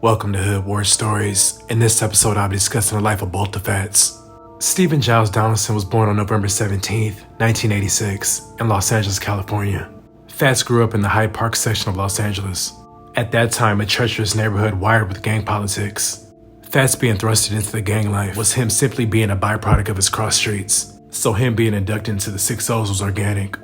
Welcome to Hood War Stories. In this episode, I'll be discussing the life of both the Fats. Stephen Giles Donaldson was born on November 17, 1986, in Los Angeles, California. Fats grew up in the Hyde Park section of Los Angeles. At that time, a treacherous neighborhood wired with gang politics. Fats being thrusted into the gang life was him simply being a byproduct of his cross streets, so him being inducted into the 6 O's was organic.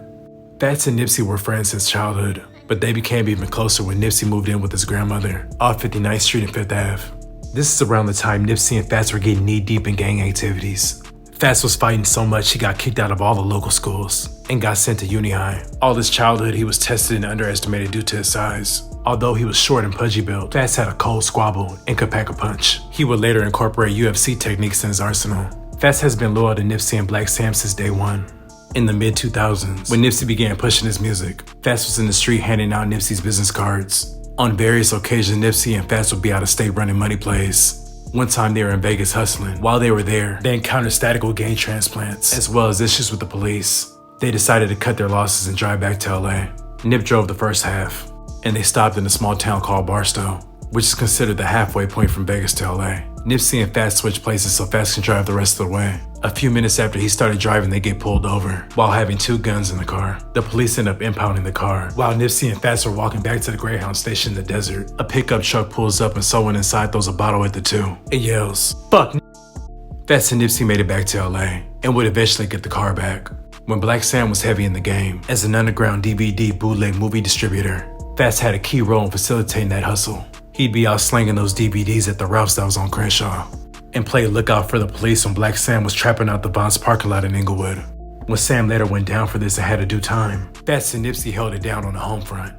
Fats and Nipsey were friends since childhood, but they became even closer when Nipsey moved in with his grandmother off 59th Street and 5th Ave. This is around the time Nipsey and Fats were getting knee-deep in gang activities. Fats was fighting so much he got kicked out of all the local schools and got sent to uni high. All his childhood he was tested and underestimated due to his size. Although he was short and pudgy built, Fats had a cold squabble and could pack a punch. He would later incorporate UFC techniques in his arsenal. Fats has been loyal to Nipsey and Black Sam since day one. In the mid-2000s, when Nipsey began pushing his music, Fats was in the street handing out Nipsey's business cards. On various occasions, Nipsey and Fats would be out of state running money plays. One time they were in Vegas hustling. While they were there, they encountered statical gain transplants, as well as issues with the police. They decided to cut their losses and drive back to LA. Nip drove the first half, and they stopped in a small town called Barstow, which is considered the halfway point from Vegas to LA. Nipsey and Fats switched places so Fats can drive the rest of the way. A few minutes after he started driving, they get pulled over while having 2 guns in the car. The police end up impounding the car. While Nipsey and Fats were walking back to the Greyhound station in the desert, a pickup truck pulls up and someone inside throws a bottle at the two. It yells, "Fuck!" Fats and Nipsey made it back to LA and would eventually get the car back. When Black Sam was heavy in the game, as an underground DVD bootleg movie distributor, Fats had a key role in facilitating that hustle. He'd be out slinging those DVDs at the Ralph's that was on Crenshaw, and play lookout for the police when Black Sam was trapping out the Vons parking lot in Inglewood. When Sam later went down for this and had to do time, Fats and Nipsey held it down on the home front.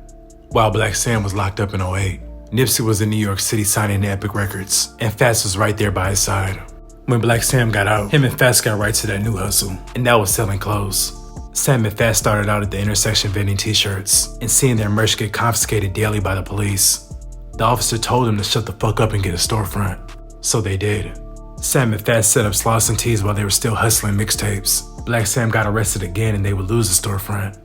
While Black Sam was locked up in 08, Nipsey was in New York City signing to Epic Records, and Fats was right there by his side. When Black Sam got out, him and Fats got right to that new hustle, and that was selling clothes. Sam and Fats started out at the intersection vending t-shirts and seeing their merch get confiscated daily by the police. The officer told them to shut the fuck up and get a storefront, so they did. Sam and Fats set up Sloss and Tees while they were still hustling mixtapes. Black Sam got arrested again and they would lose the storefront.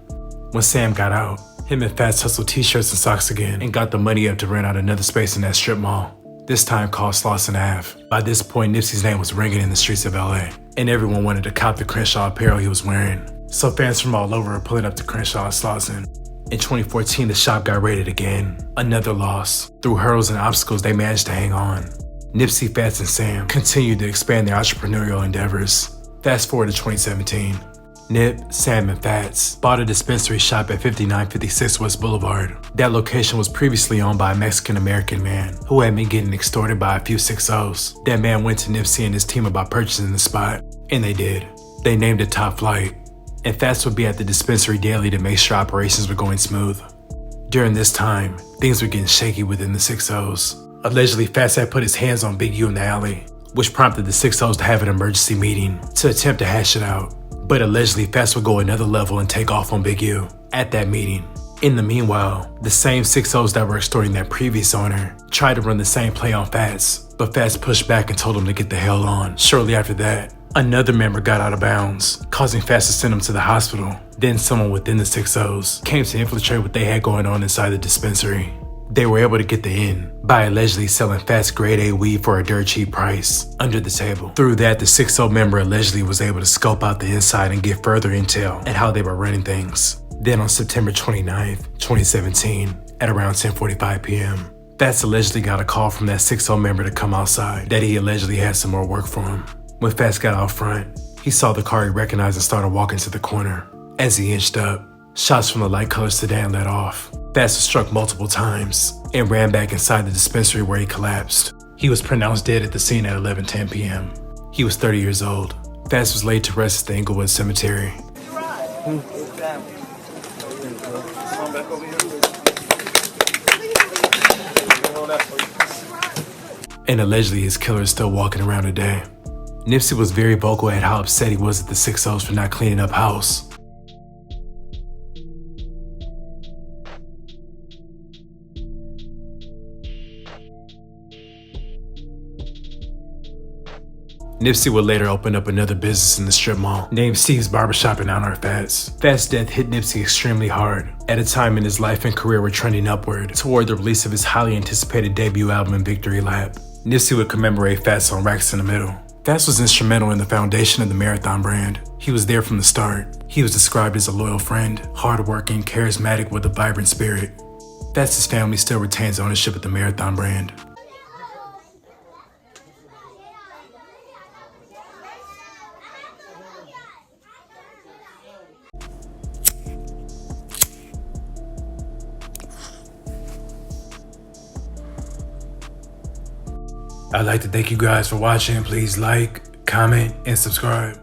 When Sam got out, him and Fats hustled t-shirts and socks again and got the money up to rent out another space in that strip mall, this time called Slauson Ave. By this point, Nipsey's name was ringing in the streets of LA, and everyone wanted to cop the Crenshaw apparel he was wearing. So fans from all over were pulling up to Crenshaw and Slauson. In 2014, the shop got raided again. Another loss. Through hurdles and obstacles, they managed to hang on. Nipsey, Fats, and Sam continued to expand their entrepreneurial endeavors. Fast forward to 2017. Nip, Sam, and Fats bought a dispensary shop at 5956 West Boulevard. That location was previously owned by a Mexican-American man who had been getting extorted by a few 6 O's. That man went to Nipsey and his team about purchasing the spot, and they did. They named it Top Flight, and Fats would be at the dispensary daily to make sure operations were going smooth. During this time, things were getting shaky within the 6 O's. Allegedly, Fats had put his hands on Big U in the alley, which prompted the 6 O's to have an emergency meeting to attempt to hash it out. But allegedly, Fats would go another level and take off on Big U at that meeting. In the meanwhile, the same 6 O's that were extorting that previous owner tried to run the same play on Fats, but Fats pushed back and told him to get the hell on. Shortly after that, another member got out of bounds, causing Fats to send him to the hospital. Then someone within the 6 O's came to infiltrate what they had going on inside the dispensary. They were able to get the in by allegedly selling Fats grade A weed for a dirt cheap price under the table. Through that, the 6 O member allegedly was able to scope out the inside and get further intel at how they were running things. Then on September 29th, 2017, at around 10:45 p.m., Fats allegedly got a call from that 6 O member to come outside that he allegedly had some more work for him. When Fats got out front, he saw the car he recognized and started walking to the corner. As he inched up, shots from the light-colored sedan let off. Fats was struck multiple times and ran back inside the dispensary where he collapsed. He was pronounced dead at the scene at 11:10 p.m. He was 30 years old. Fats was laid to rest at the Inglewood Cemetery. And allegedly his killer is still walking around today. Nipsey was very vocal at how upset he was at the 6 O's for not cleaning up house. Nipsey would later open up another business in the strip mall named Steve's Barbershop in honor of Fats. Fats' death hit Nipsey extremely hard, at a time in his life and career were trending upward toward the release of his highly anticipated debut album Victory Lap. Nipsey would commemorate Fats on Racks in the Middle. Fats was instrumental in the foundation of the Marathon brand. He was there from the start. He was described as a loyal friend, hardworking, charismatic with a vibrant spirit. Fats' family still retains ownership of the Marathon brand. I'd like to thank you guys for watching. Please like, comment, and subscribe.